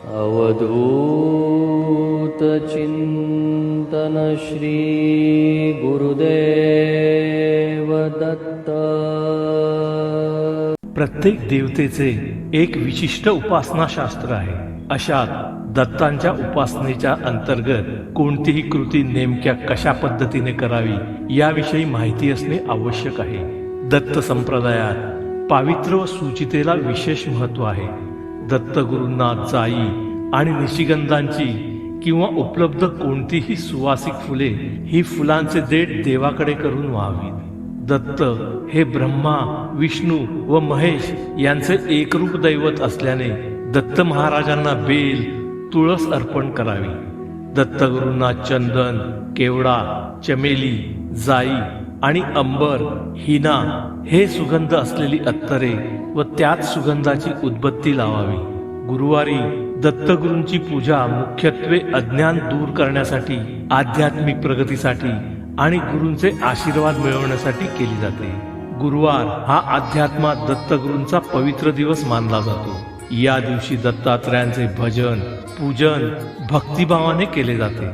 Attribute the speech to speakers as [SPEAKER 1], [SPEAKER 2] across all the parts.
[SPEAKER 1] अवधूत चिंतन श्री गुरुदेव दत्त।
[SPEAKER 2] प्रत्येक देवतेचे एक विशिष्ट उपासना शास्त्र आहे। अशात दत्तांच्या उपासनेच्या अंतर्गत कोणतीही कृती नेमक्या कशा पद्धतीने करावी याविषयी माहिती असणे आवश्यक आहे। दत्त संप्रदायात पावित्र्य व शुचितेला विशेष महत्त्व आहे। दत्तगुरूंना जाई आणि निशिगंधांची किंवा उपलब्ध कोणतीही सुवासिक फुले ही फुलांचे देठ देवाकडे करून व्हावीत। दत्त हे ब्रह्मा, विष्णू व महेश यांचे एकरूप दैवत असल्याने दत्त महाराजांना बेल, तुळस अर्पण करावी। दत्तगुरूंना चंदन, केवडा, चमेली, जाई आणि अंबर, हिना हे सुगंध असलेली अत्तरे व त्याच सुगंधाची उदबत्ती लावावी। गुरुवारी दत्तगुरूंची पूजा मुख्यत्वे अज्ञान दूर करण्यासाठी, आध्यात्मिक प्रगतीसाठी आणि गुरूंचे आशीर्वाद मिळवण्यासाठी केली जाते। गुरुवार हा अध्यात्मात दत्तगुरूंचा पवित्र दिवस मानला जातो। या दिवशी दत्तात्रयांचे भजन, पूजन भक्तिभावाने केले जाते।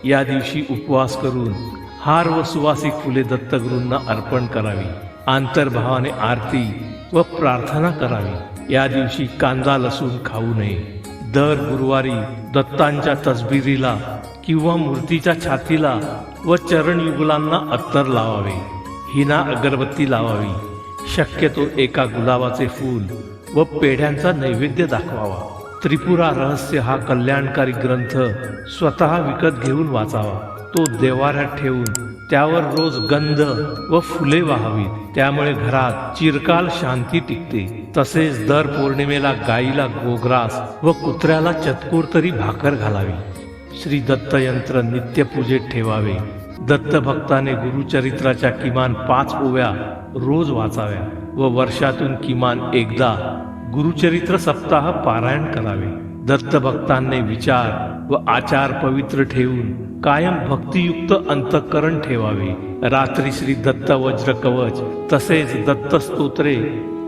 [SPEAKER 2] या दिवशी उपवास करून हार व सुवासिक फुले दत्तगुरूंना अर्पण करावी। आंतरभावाने आरती व प्रार्थना करावी। या दिवशी कांदा लसूण खाऊ नये। दर गुरुवारी दत्तांच्या तसबिरीला किंवा मूर्तीच्या छातीला व चरणयुगलांना अत्तर लावावे। हिना अगरबत्ती लावावी। शक्यतो एका गुलाबाचे फूल व पेढ्यांचा नैवेद्य दाखवावा। त्रिपुरा रहस्य हा कल्याणकारी ग्रंथ स्वतः विकत घेऊन वाचावा। तो देवाऱ्यात ठेवून त्यावर रोज गंध व फुले वाहावीत। त्यामुळे घरात चिरकाल शांती टिकते। तसेच दर पौर्णिमेला गाईला गोग्रास व कुत्र्याला चतकोर तरी भाकर घालावी। श्री दत्त यंत्र नित्यपूजेत ठेवावे। दत्त भक्ताने गुरुचरित्राच्या किमान 5 ओव्या रोज वाचाव्या व वर्षातून किमान एकदा गुरुचरित्र सप्ताह पारायण करावे। दत्त भक्तांनी विचार व आचार पवित्र ठेवून कायम भक्तियुक्त अंतःकरण ठेवावे। रात्री श्री दत्त वज्र कवच तसेच दत्त स्तोत्रे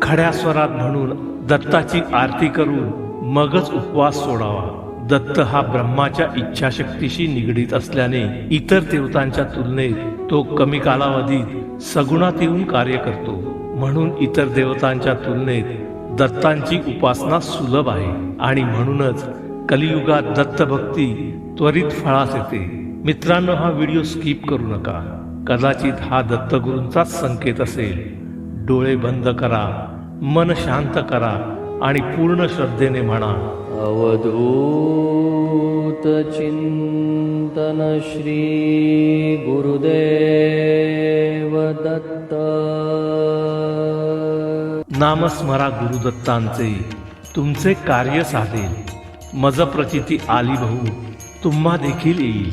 [SPEAKER 2] खड्या स्वरात म्हणून दत्ताची आरती करून मगच उपवास सोडावा। दत्त हा ब्रह्माच्या इच्छाशक्तीशी निगडीत असल्याने इतर देवतांच्या तुलनेत तो कमी कालावधीत सगुणात येऊन कार्य करतो। म्हणून इतर देवतांच्या तुलनेत दत्तांची उपासना सुलभ आहे आणि म्हणूनच कलियुगात दत्त भक्ती त्वरित फळास येते। मित्रांनो, हा व्हिडिओ स्किप करू नका। कदाचित हा दत्तगुरूंचाच संकेत असेल। डोळे बंद करा, मन शांत करा आणि पूर्ण श्रद्धेने म्हणा,
[SPEAKER 1] अवधूत चिंतन श्री गुरुदेव दत्त।
[SPEAKER 2] नामस्मरा गुरुदत्तांचे, तुमचे कार्य साधेल। मज प्रचिती आली बहु, तुम्हा देखील येईल।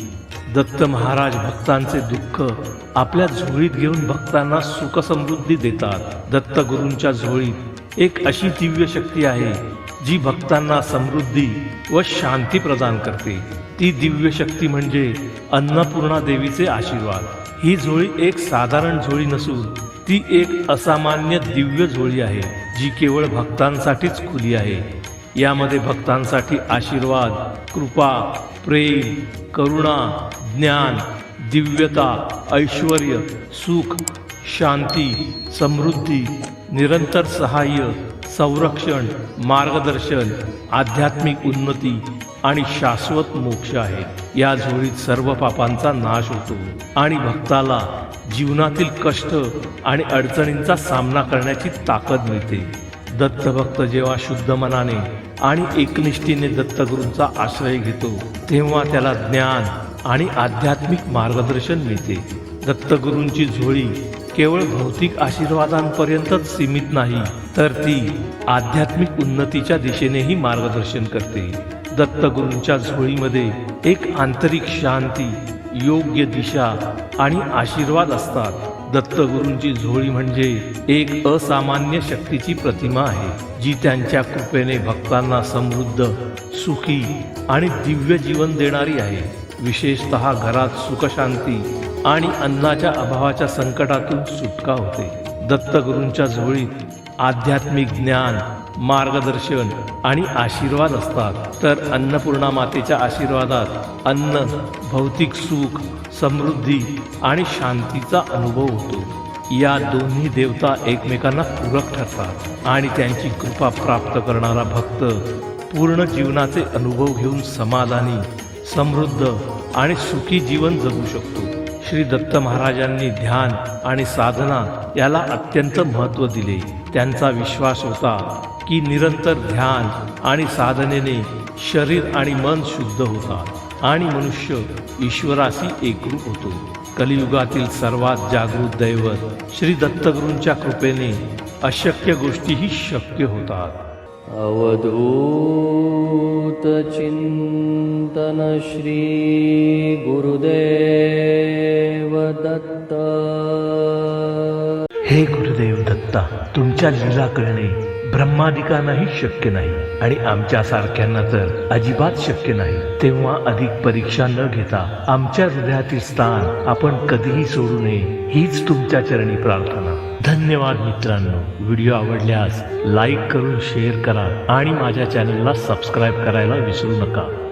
[SPEAKER 2] दत्त महाराज भक्तांचे दुःख आपल्या झोळीत घेऊन भक्तांना सुख समृद्धी देतात। दत्त गुरूंच्या झोळीत एक अशी दिव्य शक्ती आहे जी भक्तांना समृद्धी व शांती प्रदान करते। ती दिव्य शक्ती म्हणजे अन्नपूर्णा देवीचे आशीर्वाद। ही झोळी एक साधारण झोळी नसून ती एक असामान्य दिव्य झोळी आहे जी केवळ भक्तांसाठीच खुली आहे। यामध्ये भक्तांसाठी आशीर्वाद, कृपा, प्रेम, करुणा, ज्ञान, दिव्यता, ऐश्वर्य, सुख, शांती, समृद्धी, निरंतर सहाय्य, संरक्षण, मार्गदर्शन, आध्यात्मिक उन्नती आणि शाश्वत मोक्ष आहे। या झोळीत सर्व पापांचा नाश होतो आणि भक्ताला जीवनातील कष्ट आणि अडचणींचा सामना करण्याची ताकद मिळते। दत्तभक्त जेव्हा शुद्ध मनाने आणि एकनिष्ठेने दत्तगुरूंचा आश्रय घेतो तेव्हा त्याला ज्ञान आणि आध्यात्मिक मार्गदर्शन मिळते। दत्तगुरूंची झोळी केवळ भौतिक आशीर्वादांपर्यंतच सीमित नाही, तर ती आध्यात्मिक उन्नतीच्या दिशेनेही मार्गदर्शन करते। दत्तगुरूंच्या झोळीमध्ये एक आंतरिक शांती, योग्य दिशा आणि आशीर्वाद असतात। दत्तगुरूंची झोळी म्हणजे एक असामान्य शक्तीची प्रतिमा आहे जी त्यांच्या कृपेने भक्तांना समृद्ध, सुखी आणि दिव्य जीवन देणारी आहे। विशेषतः घरात सुखशांती आणि अन्नाच्या अभावाच्या संकटातून सुटका होते। दत्तगुरूंच्या झोळीत आध्यात्मिक ज्ञान, मार्गदर्शन आणि आशीर्वाद असतात, तर अन्नपूर्णा मातेच्या आशीर्वादात अन्न, भौतिक सुख, समृद्धी आणि शांतीचा अनुभव होतो. या दोन्ही देवता एकमेकांना पूरक ठरतात आणि त्यांची कृपा प्राप्त करणारा भक्त पूर्ण जीवनाचे अनुभव घेऊन समाधानी, समृद्ध आणि सुखी जीवन जगू शकतो. श्री दत्त महाराजांनी ध्यान आणि साधना याला अत्यंत महत्त्व दिले. त्यांचा विश्वास होता की निरंतर ध्यान आणि साधनेने शरीर आणि मन शुद्ध होतात आणि मनुष्य ईश्वराशी एकरूप होतो. कलियुगातील सर्वात जागृत दैवत श्री दत्तगुरूंच्या कृपेने अशक्य गोष्टीही शक्य होतात.
[SPEAKER 1] अवधूत चिंतन श्री गुरुदेव दत्त.
[SPEAKER 2] हे गुरुदेव दत्ता, तुमच्या लीला कळणे ब्रह्मादिकांनाही शक्य नाही आणि आमच्या सारख्यांना तर अजिबात शक्य नाही. तेव्हा अधिक परीक्षा न घेता आमच्या हृदयातील स्थान आपण कधीही सोडू नये हीच तुमच्या चरणी प्रार्थना. धन्यवाद मित्रांनो. व्हिडिओ आवडल्यास लाईक करून शेअर करा आणि माझ्या चॅनलला सबस्क्राईब करायला विसरू नका.